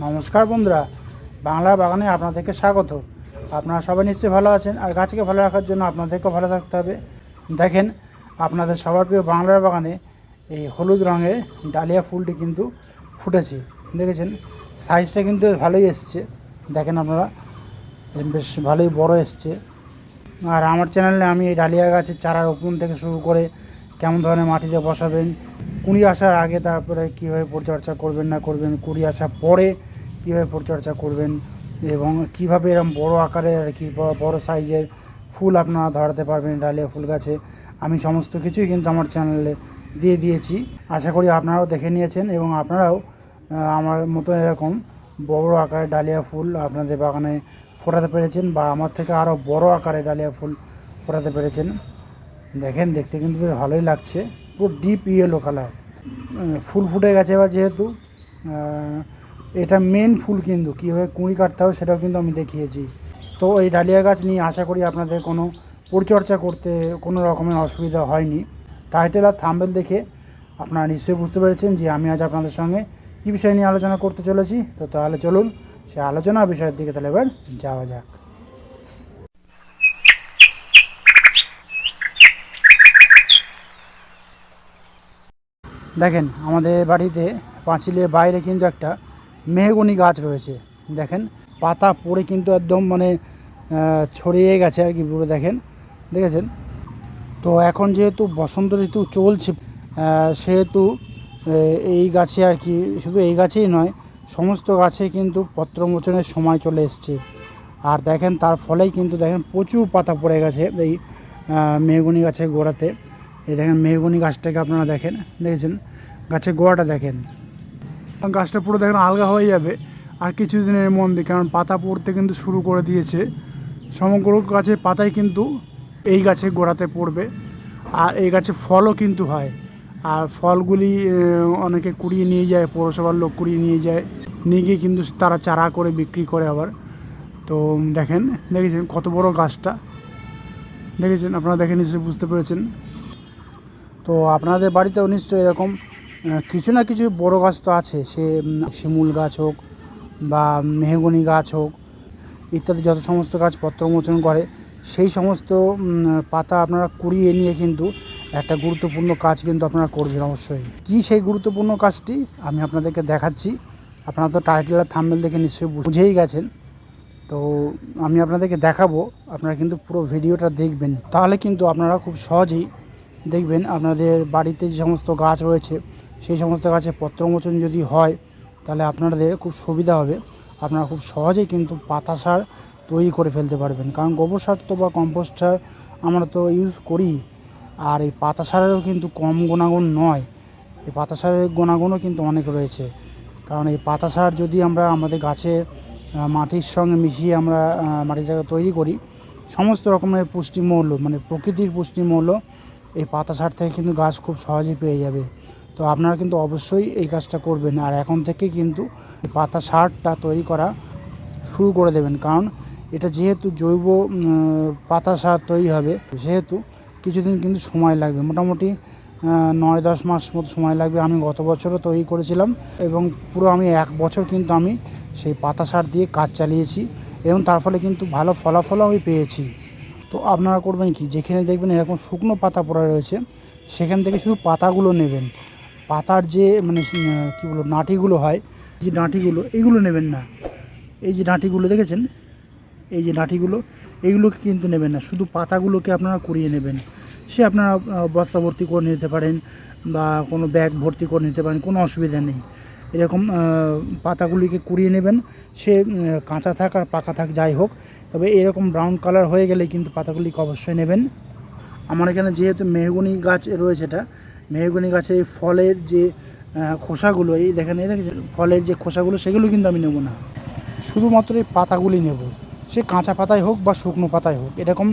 নমস্কার বন্ধুরা, বাংলা বাগানে আপনাদেরকে স্বাগত। আপনারা সবাই নিশ্চয়ই ভালো আছেন, আর গাছকে ভালো রাখার জন্য আপনাদেরকেও ভালো থাকতে হবে। দেখেন, আপনাদের সবার প্রিয় বাংলার বাগানে এই হলুদ রঙের ডালিয়া ফুলটি কিন্তু ফুটেছে। দেখেছেন, সাইজটা কিন্তু ভালোই এসছে। দেখেন আপনারা, বেশ ভালোই বড় এসছে। আর আমার চ্যানেলে আমি এই ডালিয়া গাছের চারা রোপণ থেকে শুরু করে কেমন ধরনের মাটিতে বসাবেন, কুড়ি আসার আগে তারপরে কীভাবে পরিচর্যা করবেন না করবেন, কুড়ি আসার পরে কীভাবে পরিচর্যা করবেন, এবং কীভাবে এরকম বড় আকারের আর কি বড় সাইজের ফুল আপনারা ধরাতে পারবেন ডালিয়া ফুল গাছে, আমি সমস্ত কিছুই কিন্তু আমার চ্যানেলে দিয়ে দিয়েছি। আশা করি আপনারাও দেখে নিয়েছেন এবং আপনারাও আমার মতো এরকম বড় আকারের ডালিয়া ফুল আপনাদের বাগানে ফোটাতে পেরেছেন, বা আমার থেকে আরও বড় আকারে ডালিয়া ফুল ফোটাতে পেরেছেন। দেখেন, দেখতে কিন্তু বেশ ভালোই লাগছে, পুরো ডিপ ইয়েলো কালার ফুল ফুটে গেছে। এবার যেহেতু এটা মেন ফুল, কিন্তু কীভাবে কুঁড়ি কাটতে হবে সেটাও কিন্তু আমি দেখিয়েছি। তো এই ডালিয়া গাছ নিয়ে আশা করি আপনাদের কোনো পরিচর্যা করতে কোনো রকমের অসুবিধা হয়নি। টাইটেল আর থাম্বনেল দেখে আপনারা নিশ্চয়ই বুঝতে পেরেছেন যে আমি আজ আপনাদের সঙ্গে কী বিষয় নিয়ে আলোচনা করতে চলেছি। তো তাহলে চলুন সে আলোচনার বিষয়ের দিকে তাহলে এবার যাওয়া যাক। দেখেন, আমাদের বাড়িতে পাঁচিলের বাইরে কিন্তু একটা মেহগনি গাছ রয়েছে। দেখেন, পাতা পড়ে কিন্তু একদম মানে ছড়িয়ে গেছে আর কি পুরো। দেখেছেন তো। এখন যেহেতু বসন্ত ঋতু চলছে, সেহেতু এই গাছে আর কি, শুধু এই গাছেই নয়, সমস্ত গাছে কিন্তু পত্রমোচনের সময় চলে এসছে। আর দেখেন, তার ফলেই কিন্তু দেখেন প্রচুর পাতা পড়ে গেছে এই মেহগনি গাছের গোড়াতে। এই দেখেন মেহগনি গাছটাকে আপনারা দেখেছেন গাছের গোড়াটা দেখেন, গাছটা পুরো দেখেন আলগা হয়ে যাবে আর কিছুদিনের মধ্যে, কারণ পাতা পড়তে কিন্তু শুরু করে দিয়েছে। সমগ্র গাছের পাতাই কিন্তু এই গাছের গোড়াতে পড়বে। আর এই গাছে ফলও কিন্তু হয়, আর ফলগুলি অনেকে কুড়িয়ে নিয়ে যায়, পৌরসভার লোক কুড়িয়ে নিয়ে যায়, নিয়ে গিয়ে কিন্তু তারা চারা করে বিক্রি করে আবার। তো দেখেছেন কত বড় গাছটা, দেখেছেন আপনারা, দেখে নিশ্চয়ই বুঝতে পেরেছেন। তো আপনাদের বাড়িতেও নিশ্চয়ই এরকম কিছু না কিছু বড় গাছ তো আছে, সে শিমুল গাছ হোক বা মেহগনি গাছ হোক ইত্যাদি, যত সমস্ত গাছ পত্রমোচন করে সেই সমস্ত পাতা আপনারা কুড়িয়ে নিয়ে কিন্তু একটা গুরুত্বপূর্ণ কাজ কিন্তু আপনারা করবেন অবশ্যই। কী সেই গুরুত্বপূর্ণ কাজটি আমি আপনাদেরকে দেখাচ্ছি। আপনারা তো টাইটেল আর থাম্বনেল দেখে নিশ্চয়ই বুঝেই গেছেন। তো আমি আপনাদেরকে দেখাবো, আপনারা কিন্তু পুরো ভিডিওটা দেখবেন, তাহলে কিন্তু আপনারা খুব সহজেই দেখবেন আপনাদের বাড়িতে যে সমস্ত গাছ রয়েছে সেই সমস্ত গাছে পত্রমোচন যদি হয় তাহলে আপনাদের খুব সুবিধা হবে। আপনারা খুব সহজেই কিন্তু পাতা সার তৈরি করে ফেলতে পারবেন, কারণ গোবর সার তো বা কম্পোস্ট সার আমরা তো ইউজ করি। আর এই পাতা সারেরও কিন্তু কম গুণাগুণ নয়, এই পাতা সারের গুণাগুণও কিন্তু অনেক রয়েছে। কারণ এই পাতা সার যদি আমরা আমাদের গাছে মাটির সঙ্গে মিশিয়ে আমরা মাটিটাকে তৈরি করি, সমস্ত রকমের পুষ্টিমূল্য মানে প্রকৃতির পুষ্টিমূল্য এই পাতা সার থেকে কিন্তু গাছ খুব সহজেই পেয়ে যাবে। তো আপনারা কিন্তু অবশ্যই এই কাজটা করবেন, আর এখন থেকে কিন্তু পাতা সারটা তৈরি করা শুরু করে দেবেন। কারণ এটা যেহেতু জৈব পাতা সার তৈরি হবে, সেহেতু কিছুদিন কিন্তু সময় লাগবে, মোটামুটি 9-10 মাস মতো সময় লাগবে। আমি গত বছরও তৈরি করেছিলাম এবং পুরো আমি 1 বছর কিন্তু আমি সেই পাতা সার দিয়ে কাজ চালিয়েছি এবং তার ফলে কিন্তু ভালো ফলাফলও আমি পেয়েছি। তো আপনারা করবেন কি, যেখানে দেখবেন এরকম শুকনো পাতা পড়ে রয়েছে সেখান থেকে শুধু পাতাগুলো নেবেন। পাতার যে মানে কী বলবো নাঁটিগুলো হয়, যে ডাঁটিগুলো, এইগুলো নেবেন না। এই যে ডাঁটিগুলো দেখেছেন, এই যে ডাঁটিগুলো, এইগুলোকে কিন্তু নেবেন না, শুধু পাতাগুলোকে আপনারা কুড়িয়ে নেবেন। সে আপনারা বস্তা ভর্তি করে নিতে পারেন বা কোনো ব্যাগ ভর্তি করে নিতে পারেন, কোনো অসুবিধা নেই। এরকম পাতাগুলিকে কুড়িয়ে নেবেন, সে কাঁচা থাক আর পাকা থাক যাই হোক, তবে এরকম ব্রাউন কালার হয়ে গেলে কিন্তু পাতাগুলিকে অবশ্যই নেবেন। আমার এখানে যেহেতু মেহগনি গাছ রয়েছে, এটা মেহগনি গাছের এই ফলের যে খোসাগুলো, এই দেখেন ফলের যে খোসাগুলো, সেগুলো কিন্তু আমি নেব না, শুধুমাত্র এই পাতাগুলি নেব। সে কাঁচা পাতায় হোক বা শুকনো পাতায় হোক, এরকম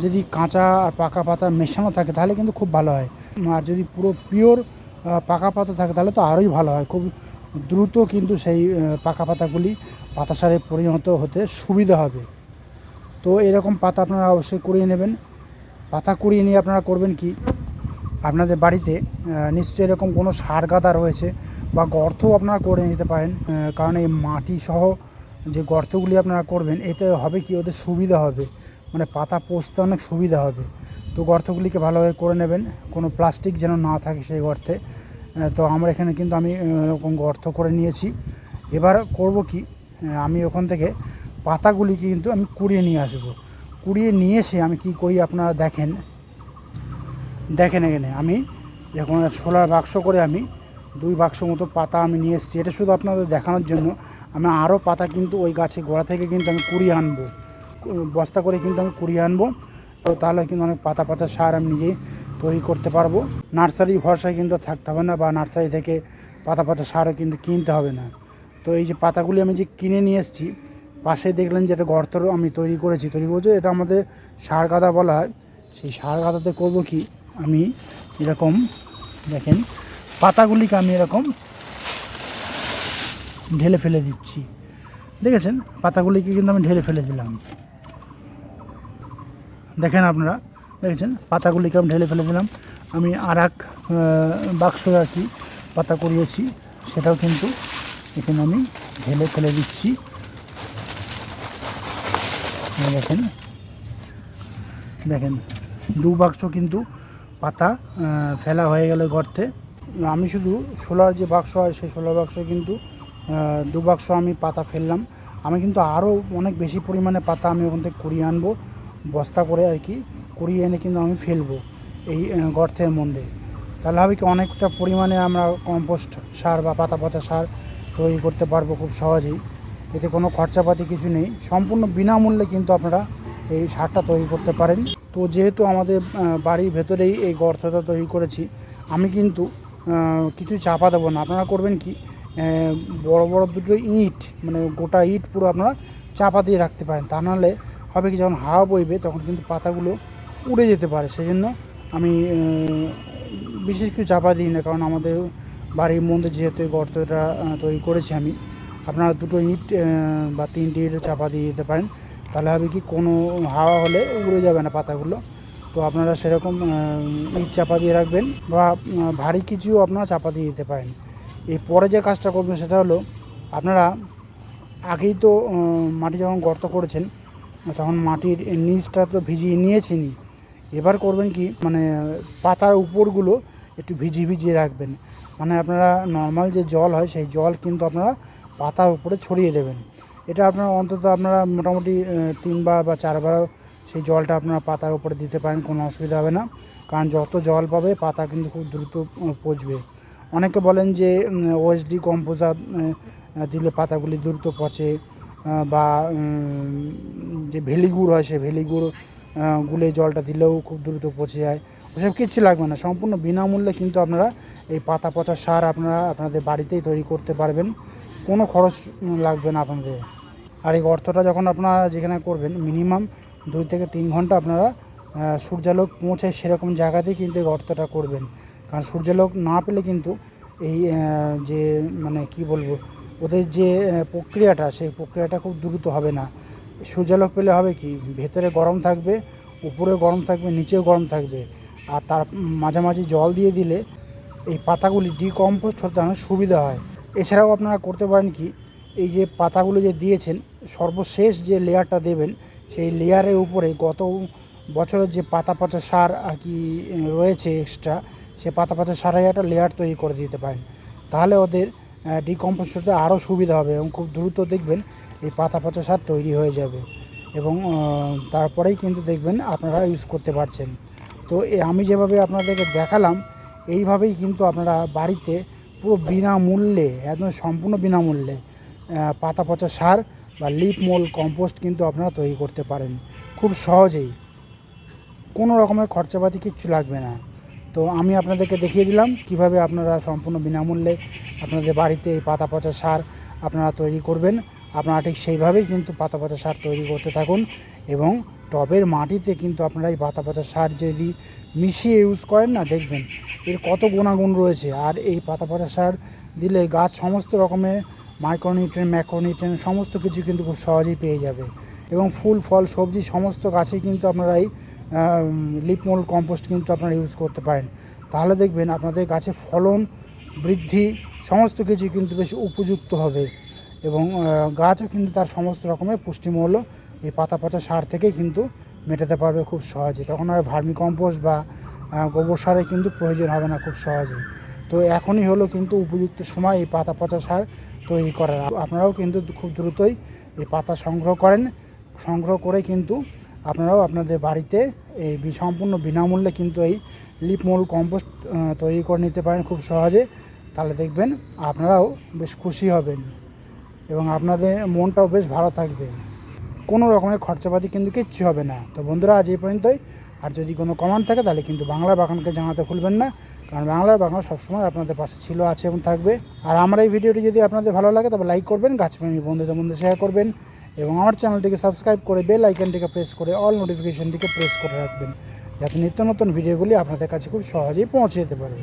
যদি কাঁচা আর পাকা পাতা মেশানো থাকে তাহলে কিন্তু খুব ভালো হয়। আর যদি পুরো পিওর পাকা পাতা থাকে তাহলে তো আরোই ভালো হয়, খুব দ্রুত কিন্তু সেই পাকা পাতাগুলি পাতা সারে পরিণত হতে সুবিধা হবে। তো এরকম পাতা আপনারা অবশ্যই কুড়িয়ে নেবেন। পাতা কুড়িয়ে নিয়ে আপনারা করবেন কি, আপনাদের বাড়িতে নিশ্চয়ই এরকম কোনো সার গাদা রয়েছে বা গর্তও আপনারা করে নিতে পারেন। কারণ এই মাটি সহ যে গর্তগুলি আপনারা করবেন, এতে হবে কি ওদের সুবিধা হবে, মানে পাতা পচতে অনেক সুবিধা হবে। তো গর্তগুলিকে ভালোভাবে করে নেবেন, কোনো প্লাস্টিক যেন না থাকে সেই গর্তে। তো আমার এখানে কিন্তু আমি এরকম গর্ত করে নিয়েছি। এবার করব কি, আমি ওখান থেকে পাতাগুলিকে কিন্তু আমি কুড়িয়ে নিয়ে আসবো। কুড়িয়ে নিয়ে এসে আমি কি করি আপনারা দেখেন এখানে আমি এরকম সোলার বাক্স করে আমি 2 বাক্স মতো পাতা আমি নিয়ে এসেছি। এটা শুধু আপনাদের দেখানোর জন্য। আমি আরও পাতা কিন্তু ওই গাছে গোড়া থেকে কিন্তু আমি কুড়িয়ে আনবো, বস্তা করে কিন্তু আমি কুড়িয়ে আনবো। তো তাহলে কিন্তু অনেক পাতা সার আমি নিজেই তৈরি করতে পারবো। নার্সারি ভরসায় কিন্তু থাকতে হবে না, বা নার্সারি থেকে পাতা সারও কিন্তু কিনতে হবে না। তো এই যে পাতাগুলি আমি যে কিনে নিয়ে এসেছি, পাশে দেখলেন যে একটা গর্ত আমি তৈরি করেছি, এটা আমাদের সার গাদা বলা হয়। সেই সার গাদাতে করবো কি, আমি এরকম দেখেন পাতাগুলিকে আমি এরকম ঢেলে ফেলে দিচ্ছি। দেখেছেন, পাতাগুলিকে কিন্তু আমি ঢেলে ফেলে দিলাম। দেখেন আপনারা দেখেছেন, পাতাগুলিকে আমি ঢেলে ফেলে দিলাম। আমি আর এক বাক্স আর কি পাতা করিয়েছি, সেটাও কিন্তু এখানে আমি ঢেলে ফেলে দিচ্ছি। দেখেন 2 বাক্স কিন্তু পাতা ফেলা হয়ে গেল গর্তে। আমি শুধু সোলার যে বাক্স হয় সেই সোলার বাক্সে কিন্তু 2 বাক্স আমি পাতা ফেললাম। আমি কিন্তু আরও অনেক বেশি পরিমাণে পাতা আমি ওখান থেকে কুড়িয়ে আনবো, বস্তা করে আর কি কুড়িয়ে এনে কিন্তু আমি ফেলবো এই গর্তের মধ্যে। তাহলে হবে কি, অনেকটা পরিমাণে আমরা কম্পোস্ট সার বা পাতা পচা সার তৈরি করতে পারবো খুব সহজেই। এতে কোনো খরচাপাতি কিছু নেই, সম্পূর্ণ বিনামূল্যে কিন্তু আপনারা এই সারটা তৈরি করতে পারেন। তো যেহেতু আমাদের বাড়ির ভেতরেই এই গর্তটা তৈরি করেছি, আমি কিন্তু কিছু চাপা দেবো না। আপনারা করবেন কি, বড় বড় দুটো ইট, মানে গোটা ইট পুরো আপনারা চাপা দিয়ে রাখতে পারেন। তা নাহলে হবে কি, যখন হাওয়া বইবে তখন কিন্তু পাতাগুলো উড়ে যেতে পারে। সেই জন্য আমি বিশেষ কিছু চাপা দিই না, কারণ আমাদের বাড়ির মধ্যে যেহেতু এই গর্তটা তৈরি করেছি আমি। আপনারা 2টো ইট বা 3টে ইট চাপা দিয়ে দিতে পারেন। তাহলে হবে কি, কোনো হাওয়া হলে উড়ে যাবে না পাতাগুলো। তো আপনারা সেরকম ইট চাপা দিয়ে রাখবেন, বা ভারী কিছুও আপনারা চাপা দিয়ে দিতে পারেন। এই পরে যে কাজটা করবেন সেটা হলো, আপনারা আগেই তো মাটি যখন গর্ত করেছেন তখন মাটির নিচটা তো ভিজিয়ে নিয়েছেনই। এবার করবেন কি, মানে পাতার উপরগুলো একটু ভিজিয়ে রাখবেন। মানে আপনারা নর্মাল যে জল হয় সেই জল কিন্তু আপনারা পাতার উপরে ছড়িয়ে দেবেন। এটা আপনারা অন্তত আপনারা মোটামুটি 3 বার বা 4 বার সেই জলটা আপনারা পাতার উপরে দিতে পারেন, কোনো অসুবিধা হবে না। কারণ যত জল পাবে পাতা কিন্তু খুব দ্রুত পচবে। অনেকে বলেন যে ওএসডি কম্পোজার দিলে পাতাগুলি দ্রুত পচে, বা যে ভেলিগুড় হয় সেই ভেলিগুড় গুলে জলটা দিলেও খুব দ্রুত পচে যায়। ওসব কিচ্ছু লাগবে না, সম্পূর্ণ বিনামূল্যে কিন্তু আপনারা এই পাতা পচা সার আপনারা আপনাদের বাড়িতেই তৈরি করতে পারবেন, কোনো খরচ লাগবে না আপনাদের। আর এই গর্তটা যখন আপনারা যেখানে করবেন, মিনিমাম 2 থেকে 3 ঘন্টা আপনারা সূর্যালোক পৌঁছায় সেরকম জায়গাতেই কিন্তু এই গর্তটা করবেন। কারণ সূর্যালোক না পেলে কিন্তু এই যে মানে কি বলবো, ওদের যে প্রক্রিয়াটা সেই প্রক্রিয়াটা খুব দ্রুত হবে না। সূর্যালোক পেলে হবে কি, ভেতরে গরম থাকবে, উপরে গরম থাকবে, নিচেও গরম থাকবে। আর তার মাঝামাঝি জল দিয়ে দিলে এই পাতাগুলি ডিকম্পোস্ট হতে অনেক সুবিধা হয়। এছাড়াও আপনারা করতে পারেন কি, এই যে পাতাগুলো যে দিয়েছেন, সর্বশেষ যে লেয়ারটা দেবেন সেই লেয়ারের উপরে গত বছরের যে পাতা পচা সার আর কি রয়েছে এক্সট্রা, সে পাতা পচা সারের একটা লেয়ার তৈরি করে দিতে পারেন। তাহলে ওদের ডিকম্পোস্ট হতে আরও সুবিধা হবে, এবং খুব দ্রুত দেখবেন এই পাতা পচা সার তৈরি হয়ে যাবে, এবং তারপরেই কিন্তু দেখবেন আপনারা ইউজ করতে পারছেন। তো আমি যেভাবে আপনাদেরকে দেখালাম, এইভাবেই কিন্তু আপনারা বাড়িতে পুরো বিনামূল্যে, একদম সম্পূর্ণ বিনামূল্যে পাতা পচা সার বা লিপ মোল কম্পোস্ট কিন্তু আপনারা তৈরি করতে পারেন খুব সহজেই, কোনো রকমের খরচাপাতি কিচ্ছু লাগবে না। তো আমি আপনাদেরকে দেখিয়ে দিলাম কিভাবে আপনারা সম্পূর্ণ বিনামূল্যে আপনাদের বাড়িতে এই পাতা পচা সার আপনারা তৈরি করবেন। আপনারা ঠিক সেইভাবেই কিন্তু পাতা পচা সার তৈরি করতে থাকুন, এবং টবের মাটিতে কিন্তু আপনারা এই পাতা পচা সার যদি মিশিয়ে ইউজ করেন না, দেখবেন এর কত গুণাগুণ রয়েছে। আর এই পাতা পচা সার দিলে গাছ সমস্ত রকমের মাইক্রোনিউট্রিয়েন্ট, ম্যাক্রোনিউট্রিয়েন্ট সমস্ত কিছু কিন্তু খুব সহজেই পেয়ে যাবে, এবং ফুল ফল সবজি সমস্ত গাছেই কিন্তু আপনারা এই লিপ মোল কম্পোস্ট কিন্তু আপনারা ইউজ করতে পারেন। তাহলে দেখবেন আপনাদের গাছে ফলন বৃদ্ধি সমস্ত কিছু কিন্তু বেশ উপযুক্ত হবে এবং গাছও কিন্তু তার সমস্ত রকমের পুষ্টিমূল্য এই পাতা পচা সার থেকেই কিন্তু মেটাতে পারবে খুব সহজে। তখন আর ভার্মি কম্পোস্ট বা গোবর সারের কিন্তু প্রয়োজন হবে না খুব সহজে। তো এখনই হলো কিন্তু উপযুক্ত সময় এই পাতা পচা সার তৈরি করার। আপনারাও কিন্তু খুব দ্রুতই এই পাতা সংগ্রহ করে কিন্তু আপনারাও আপনাদের বাড়িতে এই সম্পূর্ণ বিনামূল্যে কিন্তু এই লিপমোল কম্পোস্ট তৈরি করে নিতে পারেন খুব সহজে। তাহলে দেখবেন আপনারাও বেশ খুশি হবেন এবং আপনাদের মনটাও বেশ ভালো থাকবে, কোনো রকমের খরচাপাতি কিন্তু কিচ্ছু হবে না। তো বন্ধুরা, আজ এই পর্যন্তই। আর যদি কোনো কমেন্ট থাকে তাহলে কিন্তু বাংলার বাগানকে জানাতে ভুলবেন না, কারণ বাংলার বাগান সবসময় আপনাদের পাশে ছিল, আছে এবং থাকবে। আর আমার এই ভিডিওটি যদি আপনাদের ভালো লাগে তবে লাইক করবেন, গাছপ্রেমী বন্ধুদের মধ্যে শেয়ার করবেন এবং আমার চ্যানেলটিকে সাবস্ক্রাইব করে বেল আইকনটিকে প্রেস করে অল নোটিফিকেশনটিকে প্রেস করে রাখবেন, যাতে নিত্য নতুন ভিডিওগুলি আপনাদের কাছে খুব সহজেই পৌঁছে যেতে পারে।